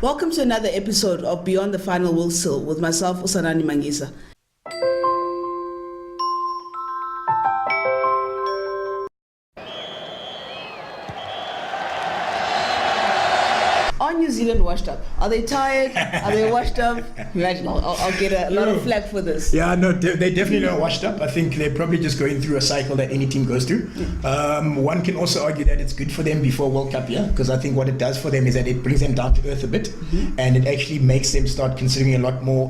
Welcome to another episode of Beyond the Final Whistle with myself, Usanani Mangisa. Are New Zealand washed up? Are they tired? Are they washed up? Imagine, I'll get a lot of flack for this. Yeah, no, they definitely not washed up. I think they're probably just going through a cycle that any team goes through. One can also argue that it's good for them before World Cup, because I think what it does for them is that it brings them down to earth a bit, and it actually makes them start considering a lot more,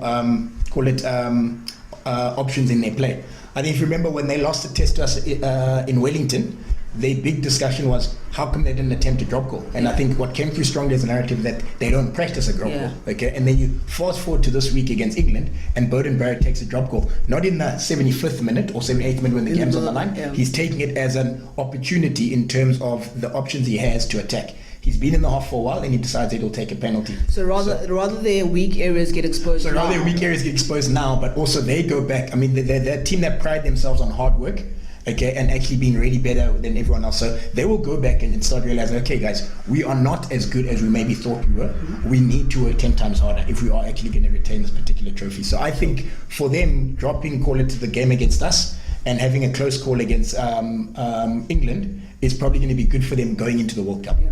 options in their play. I think if you remember when they lost the test to us in Wellington, the big discussion was how come they didn't attempt a drop goal, and I think what came through strongly as a narrative that they don't practice a drop goal, okay? And then you fast forward to this week against England, and Beauden Barrett takes a drop goal, not in the 75th minute or 78th minute when the game's on the line. He's taking it as an opportunity in terms of the options he has to attack. He's been in the half for a while, and he decides he'll take a penalty. So rather their weak areas get exposed. Rather their weak areas get exposed now, but also they go back. I mean, they're a team that pride themselves on hard work, okay, and actually being really better than everyone else. So they will go back and start realizing, okay, guys, we are not as good as we maybe thought we were. We need to work 10 times harder if we are actually going to retain this particular trophy. So I think for them, dropping, call it, to the game against us and having a close call against England is probably going to be good for them going into the World Cup. Yeah.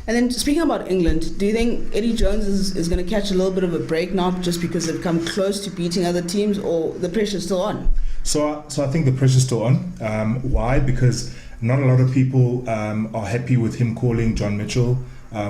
And then speaking about England, do you think Eddie Jones is going to catch a little bit of a break now just because they've come close to beating other teams, or the pressure's still on? So I think the pressure's still on. Why? Because not a lot of people are happy with him calling John Mitchell,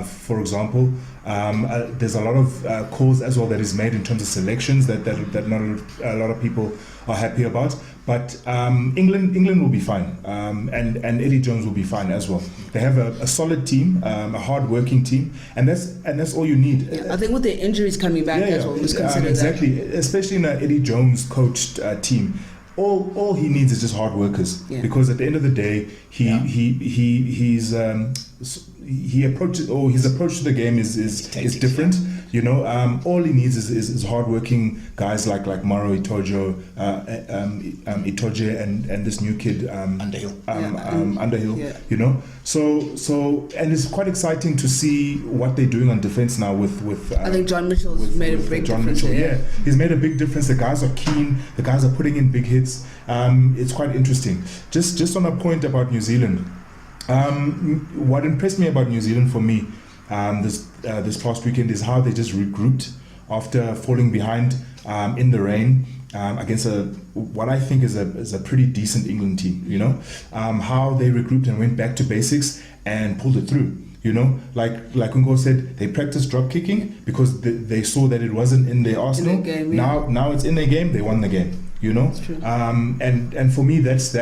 for example. There's a lot of calls as well that is made in terms of selections that not a lot of people are happy about. But England will be fine, and Eddie Jones will be fine as well. They have a solid team, a hard-working team, and that's all you need. Yeah, I think with their injuries coming back, that's what we must consider. Exactly, that. Especially in an Eddie Jones coached team. All he needs is just hard workers, because at the end of the day, his approach to the game is different. You know, all he needs is hardworking guys like Maro Itoje, and this new kid Underhill. You know, so and it's quite exciting to see what they're doing on defense now with I think John Mitchell's made a big difference. He's made a big difference. The guys are keen. The guys are putting in big hits. It's quite interesting. Just on a point about New Zealand, what impressed me about New Zealand for me this past weekend is how they just regrouped after falling behind in the rain against what I think is a pretty decent England team. You know, how they regrouped and went back to basics and pulled it through. You know, like Ungo said, they practiced drop kicking because they saw that it wasn't in their arsenal. In the game, Now it's in their game. They won the game. You know, and for me that's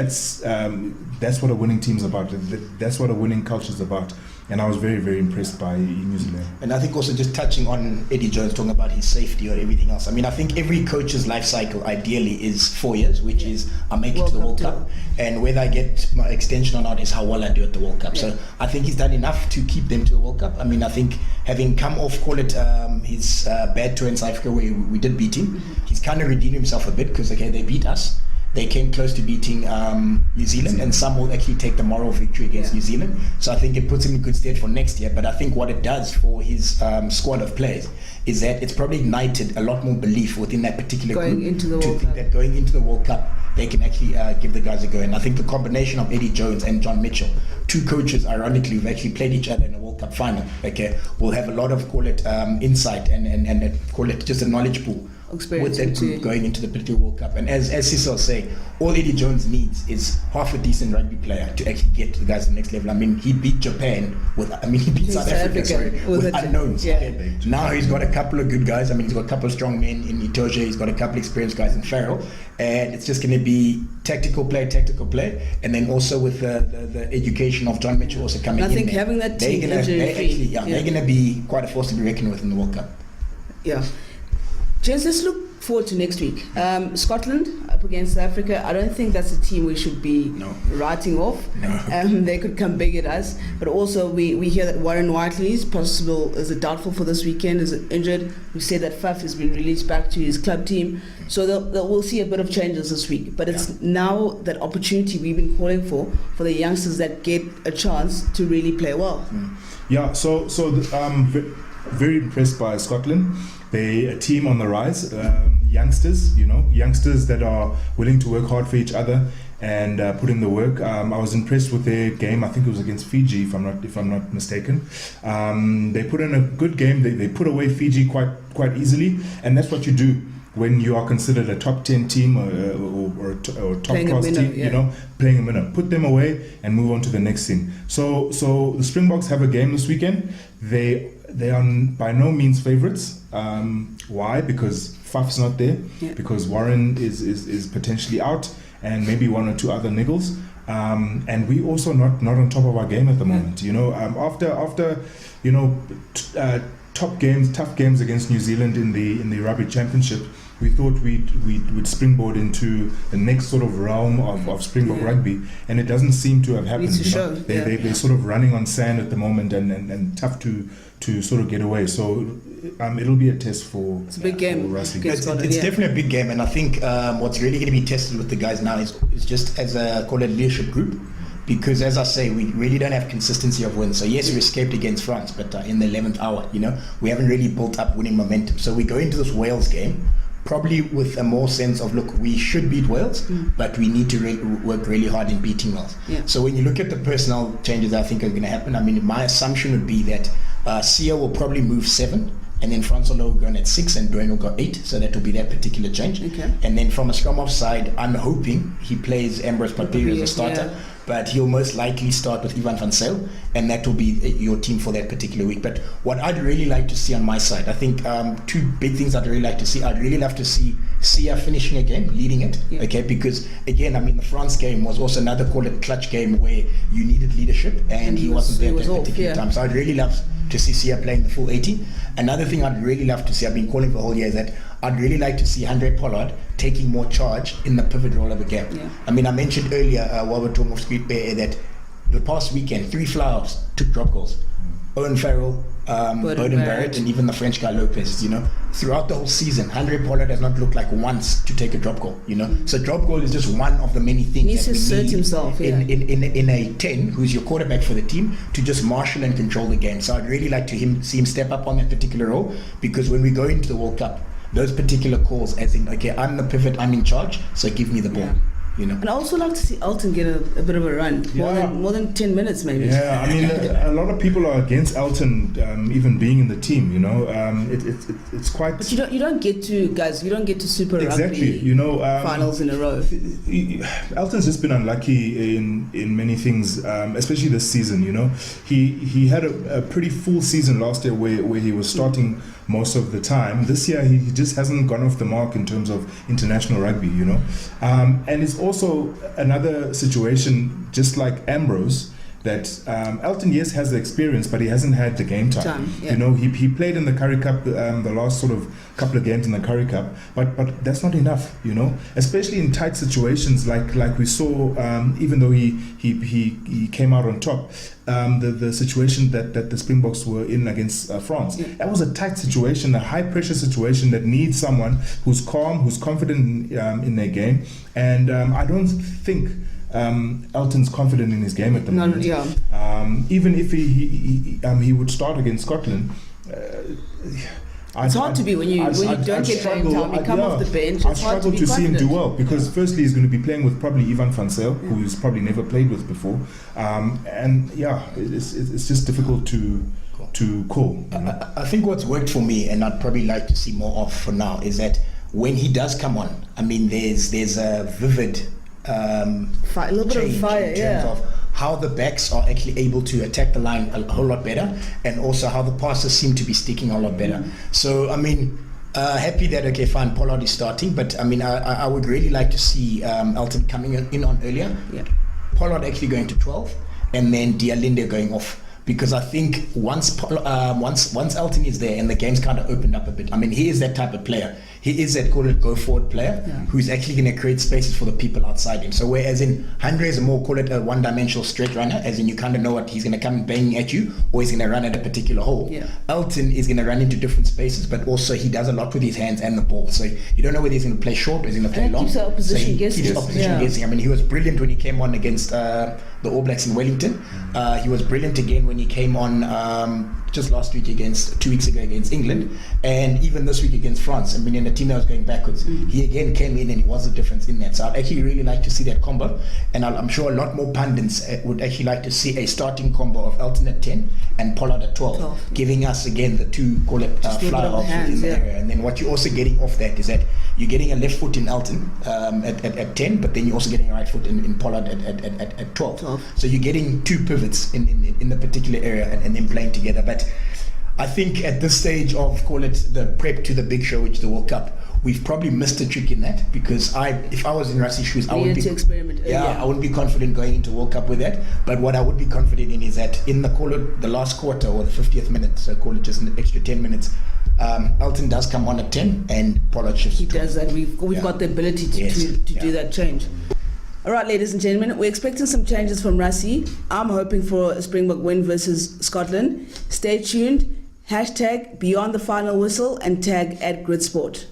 what a winning team's about. That's what a winning culture is about. And I was very, very impressed by New Zealand. And I think also just touching on Eddie Jones, talking about his safety or everything else. I mean, I think every coach's life cycle ideally is 4 years, which is I make it to the World Cup. And whether I get my extension or not is how well I do at the World Cup. So I think he's done enough to keep them to the World Cup. I mean, I think having come off, call it his bad tour in South Africa where we did beat him, he's kind of redeemed himself a bit because, okay, they beat us. They came close to beating New Zealand, and some will actually take the moral victory against New Zealand. So I think it puts him in good stead for next year. But I think what it does for his squad of players is that it's probably ignited a lot more belief within that particular group to think that going into the World Cup, they can actually give the guys a go. And I think the combination of Eddie Jones and John Mitchell, two coaches, ironically, who've actually played each other in a World Cup final, okay, will have a lot of, call it, insight and call it just a knowledge pool with that group going into the particular World Cup. And as Cecil say, all Eddie Jones needs is half a decent rugby player to actually get to the guys at the next level. I mean, he beat Japan he beat South Africa with unknowns. Okay. Now he's got a couple of good guys. I mean, he's got a couple of strong men in Itoje. He's got a couple of experienced guys in Farrell. And it's just going to be tactical play, and then also with the education of John Mitchell also coming in. I think having that team they're going to be quite a force to be reckoned with in the World Cup. Yeah. James, let's look forward to next week. Scotland up against South Africa. I don't think that's a team we should be writing off. They could come big at us. But also we hear that Warren Whiteley is doubtful for this weekend, is injured. We said that Faf has been released back to his club team. So we'll see a bit of changes this week. But it's now that opportunity we've been calling for the youngsters that get a chance to really play well. Yeah, so very impressed by Scotland. They're a team on the rise, youngsters that are willing to work hard for each other and put in the work. I was impressed with their game. I think it was against Fiji, if I'm not mistaken. They put in a good game. They put away Fiji quite easily, and that's what you do when you are considered a top 10 team or a top class team. Yeah. Playing a minute, put them away and move on to the next thing. So the Springboks have a game this weekend. They are by no means favourites. Why? Because Faf's not there. Yeah. Because Warren is potentially out, and maybe one or two other niggles. And we also not on top of our game at the moment. After tough games against New Zealand in the Rugby Championship, we thought we'd springboard into the next sort of realm of Springbok rugby, and it doesn't seem to have happened. They're sort of running on sand at the moment, and tough to sort of get away. So it'll be a test for. It's a big game. It's definitely a big game, and I think what's really going to be tested with the guys now is just as a call it leadership group. Because as I say, we really don't have consistency of wins. So yes, we escaped against France, but in the 11th hour, we haven't really built up winning momentum. So we go into this Wales game probably with a more sense of, look, we should beat Wales, but we need to work really hard in beating Wales. Yeah. So when you look at the personnel changes I think are going to happen, I mean, my assumption would be that Sia will probably move 7, and then Francois will go in at 6 and Dwayne will go 8, so that will be that particular change. Okay. And then from a scrum off side, I'm hoping he plays Ambrose Papiri as a starter. Yeah. But he'll most likely start with Ivan van Zyl, and that will be your team for that particular week. But what I'd really like to see on my side, I think two big things I'd really like to see. I'd really love to see Sia finishing a game, leading it, okay? Because again, I mean, the France game was also another call it clutch game where you needed leadership, and he wasn't there at that particular time. So I'd really love to see Sia playing the full 80. Another thing I'd really love to see, I've been calling for the whole year, is that I'd really like to see Handré Pollard taking more charge in the pivot role of a game. Yeah. I mean, I mentioned earlier while we were talking of Squid Bear that the past weekend, 3 fly-offs took drop goals. Owen Farrell, Bowden Barrett, and even the French guy Lopez, throughout the whole season, Handré Pollard has not looked like once to take a drop goal, So drop goal is just one of the many things he needs to assert himself in a 10, who's your quarterback for the team, to just marshal and control the game. So I'd really like to see him step up on that particular role, because when we go into the World Cup, those particular calls, as in, okay, I'm the pivot, I'm in charge, so give me the ball. And I also like to see Elton get a bit of a run, more than 10 minutes maybe. Yeah, I mean, a lot of people are against Elton even being in the team. It's quite. But you don't get to Super exactly. Rugby finals in a row. Elton's just been unlucky in many things, especially this season. He had a pretty full season last year where he was starting most of the time. This year he just hasn't gone off the mark in terms of international rugby. And it's also another situation, just like Ambrose, that Elton, yes, has the experience, but he hasn't had the game time. He played in the Currie Cup, the last sort of couple of games in the Currie Cup, but that's not enough, especially in tight situations like we saw, even though he came out on top, the situation that the Springboks were in against France. That was a tight situation, a high pressure situation that needs someone who's calm, who's confident in their game, and I don't think Elton's confident in his game at the moment. Even if he would start against Scotland, it's hard to be when you don't get playing time. You come off the bench. It's hard to see him do well, because firstly he's going to be playing with probably Ivan van Zyl, who he's probably never played with before, it's just difficult to call. I think what's worked for me, and I'd probably like to see more of for now, is that when he does come on, I mean, there's a vivid a little bit of fire in terms of how the backs are actually able to attack the line a whole lot better, and also how the passes seem to be sticking a lot better. So I mean, happy that Pollard is starting, but I mean, I would really like to see Elton coming in on earlier, Pollard actually going to 12, and then Dialinde going off. Because I think once Elton is there and the game's kind of opened up a bit, I mean, he is that type of player. He is that call it go forward player who's actually going to create spaces for the people outside him. So whereas in Handré is a more call it a one-dimensional straight runner, as in you kind of know what he's going to come banging at you, or he's going to run at a particular hole. Elton is going to run into different spaces, but also he does a lot with his hands and the ball. So you don't know whether he's going to play short or he's going to play long. Keeps the opposition guessing. Keeps the opposition guessing. I mean, he was brilliant when he came on against the All Blacks in Wellington. He was brilliant again when he came on just last week 2 weeks ago against England, and even this week against France. I mean, Natino was going backwards. He again came in and he was a difference in that. So I'd actually really like to see that combo, and I'm sure a lot more pundits would actually like to see a starting combo of Elton at 10 and Pollard at 12. Giving us again the two, call it fly halves in the area. And then what you're also getting off that is that you're getting a left foot in Elton at 10, but then you're also getting a right foot in Pollard at 12. So you're getting two pivots in the particular area and then playing together. But I think at this stage of, call it the prep to the big show, which is the World Cup, we've probably missed a trick in that, because if I was in Rassi's shoes, I would be experiment. I wouldn't be confident going into World Cup with that. But what I would be confident in is that in the last quarter or the 50th minute, so call it just an extra 10 minutes, Elton does come on at 10 and Pollard shifts. He does that. We've got the ability to do that change. All right, ladies and gentlemen, we're expecting some changes from Rassie. I'm hoping for a Springbok win versus Scotland. Stay tuned. # Beyond the Final Whistle and tag @GridSport.